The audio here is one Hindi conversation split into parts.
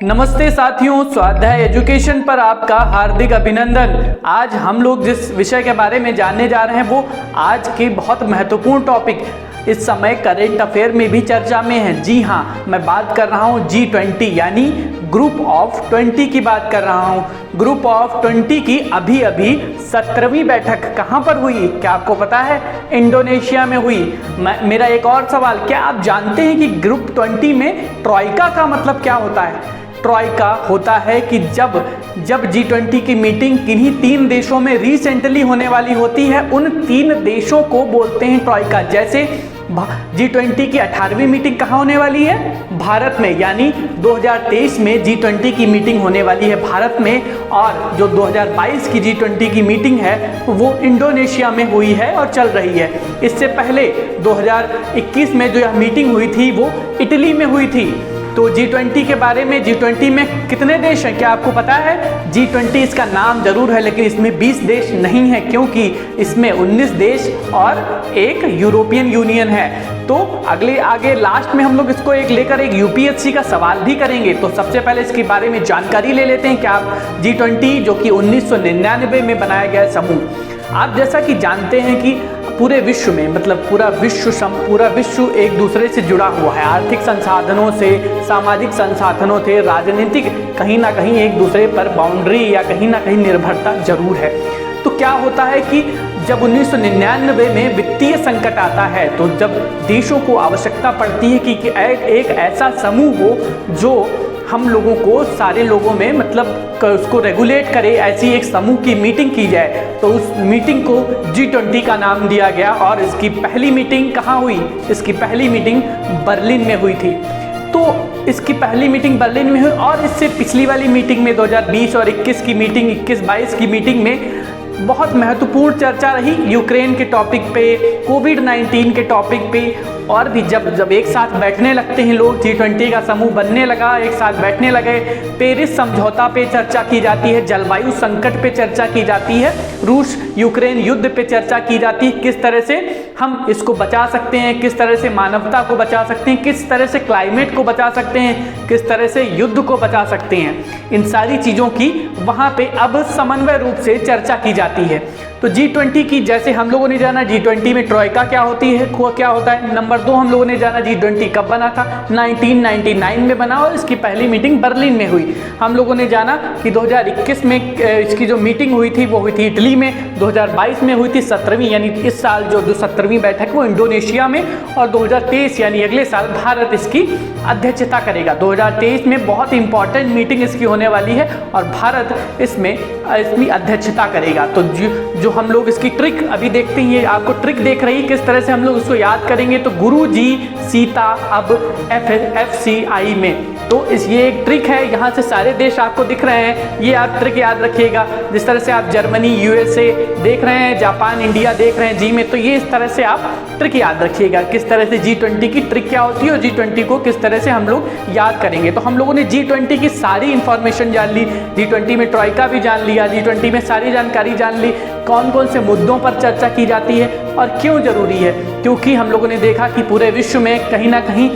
नमस्ते साथियों, स्वाध्याय एजुकेशन पर आपका हार्दिक अभिनंदन। आज हम लोग जिस विषय के बारे में जानने जा रहे हैं वो आज के बहुत महत्वपूर्ण टॉपिक इस समय करेंट अफेयर में भी चर्चा में है। जी हाँ, मैं बात कर रहा हूँ G20 यानी ग्रुप ऑफ 20 की बात कर रहा हूँ। ग्रुप ऑफ 20 की अभी 17वीं बैठक कहाँ पर हुई, क्या आपको पता है? इंडोनेशिया में हुई। मेरा एक और सवाल, क्या आप जानते हैं कि ग्रुप 20 में ट्रॉइका का मतलब क्या होता है? ट्रॉइका होता है कि जब G20 की मीटिंग किन्हीं 3 देशों में रिसेंटली होने वाली होती है, उन 3 देशों को बोलते हैं ट्रॉइका। जैसे G20 की 18वीं मीटिंग कहाँ होने वाली है? भारत में, यानी 2023 में G20 की मीटिंग होने वाली है भारत में, और जो 2022 की G20 की मीटिंग है वो इंडोनेशिया में हुई है और चल रही है। इससे पहले 2021 में जो यह मीटिंग हुई थी वो इटली में हुई थी। तो G20 के बारे में, G20 में कितने देश हैं क्या आपको पता है? G20 इसका नाम जरूर है लेकिन इसमें 20 देश नहीं है, क्योंकि इसमें 19 देश और एक यूरोपियन यूनियन है। तो आगे लास्ट में हम लोग इसको लेकर एक UPSC का सवाल भी करेंगे। तो सबसे पहले इसके बारे में जानकारी ले लेते हैं। क्या आप G20 जो कि 1999 में बनाया गया समूह, आप जैसा कि जानते हैं कि पूरे विश्व में, मतलब पूरा विश्व एक दूसरे से जुड़ा हुआ है, आर्थिक संसाधनों से, सामाजिक संसाधनों से, राजनीतिक कहीं ना कहीं एक दूसरे पर बाउंड्री या कहीं ना कहीं निर्भरता जरूर है। तो क्या होता है कि जब 1999 में वित्तीय संकट आता है तो जब देशों को आवश्यकता पड़ती है कि एक ऐसा समूह हो जो हम लोगों को, सारे लोगों में, मतलब उसको रेगुलेट करे, ऐसी एक समूह की मीटिंग की जाए, तो उस मीटिंग को G20 का नाम दिया गया। और इसकी पहली मीटिंग कहाँ हुई? इसकी पहली मीटिंग बर्लिन में हुई थी। तो इसकी पहली मीटिंग बर्लिन में हुई, और इससे पिछली वाली मीटिंग में 2020 और 21 की मीटिंग, 21-22 की मीटिंग में बहुत महत्वपूर्ण चर्चा रही यूक्रेन के टॉपिक पे, कोविड-19 के टॉपिक पे। और भी जब एक साथ बैठने लगते हैं लोग, G20 का समूह बनने लगा, एक साथ बैठने लगे, पेरिस समझौता पे चर्चा की जाती है, जलवायु संकट पे चर्चा की जाती है, रूस यूक्रेन युद्ध पे चर्चा की जाती है, किस तरह से हम इसको बचा सकते हैं, किस तरह से मानवता को बचा सकते हैं, किस तरह से क्लाइमेट को बचा सकते हैं, किस तरह से युद्ध को बचा सकते हैं। इन सारी चीज़ों की वहाँ पे अब समन्वय रूप से चर्चा की जाती है। तो G20 की, जैसे हम लोगों ने जाना G20 में ट्रॉइका क्या होती है, क्या होता है। नंबर 2 हम लोगों ने जाना G20 कब बना था? 1999 में बना, और इसकी पहली मीटिंग बर्लिन में हुई। हम लोगों ने जाना कि 2021 में इसकी जो मीटिंग हुई थी वो हुई थी इटली में, 2022 में हुई थी 17वीं, यानी इस साल जो 17वीं बैठक वो इंडोनेशिया में, और 2023 यानी अगले साल भारत इसकी अध्यक्षता करेगा। 2023 में बहुत इंपॉर्टेंट मीटिंग इसकी होने वाली है और भारत इसमें अध्यक्षता करेगा। तो जो हम लोग इसकी ट्रिक अभी देखते हैं, ये आपको ट्रिक देख रही है किस तरह से हम लोग इसको याद करेंगे। तो गुरु जी सीता अब FCI में, तो ये एक ट्रिक है। यहाँ से सारे देश आपको दिख रहे हैं, ये आप ट्रिक याद रखिएगा। जिस तरह से आप जर्मनी, USA देख रहे हैं, जापान, इंडिया देख रहे हैं जी में, तो ये इस तरह से आप ट्रिक याद रखिएगा किस तरह से G20 की ट्रिक क्या होती है और G20 को किस तरह से हम लोग याद करेंगे। तो हम लोगों ने G20 की सारी इंफॉर्मेशन जान ली, G20 में ट्रॉइका भी जान लिया, G20 में सारी जानकारी जान ली, कौन कौन से मुद्दों पर चर्चा की जाती है और क्यों जरूरी है। क्योंकि हम लोगों ने देखा कि पूरे विश्व में कहीं ना कहीं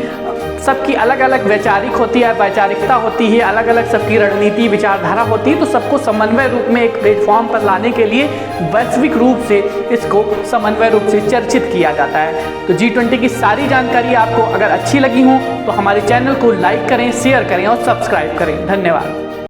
सबकी अलग अलग वैचारिकता होती है, अलग अलग सबकी रणनीति, विचारधारा होती है। तो सबको समन्वय रूप में एक प्लेटफॉर्म पर लाने के लिए वैश्विक रूप से इसको समन्वय रूप से चर्चित किया जाता है। तो G20 की सारी जानकारी आपको अगर अच्छी लगी हो तो हमारे चैनल को लाइक करें, शेयर करें और सब्सक्राइब करें। धन्यवाद।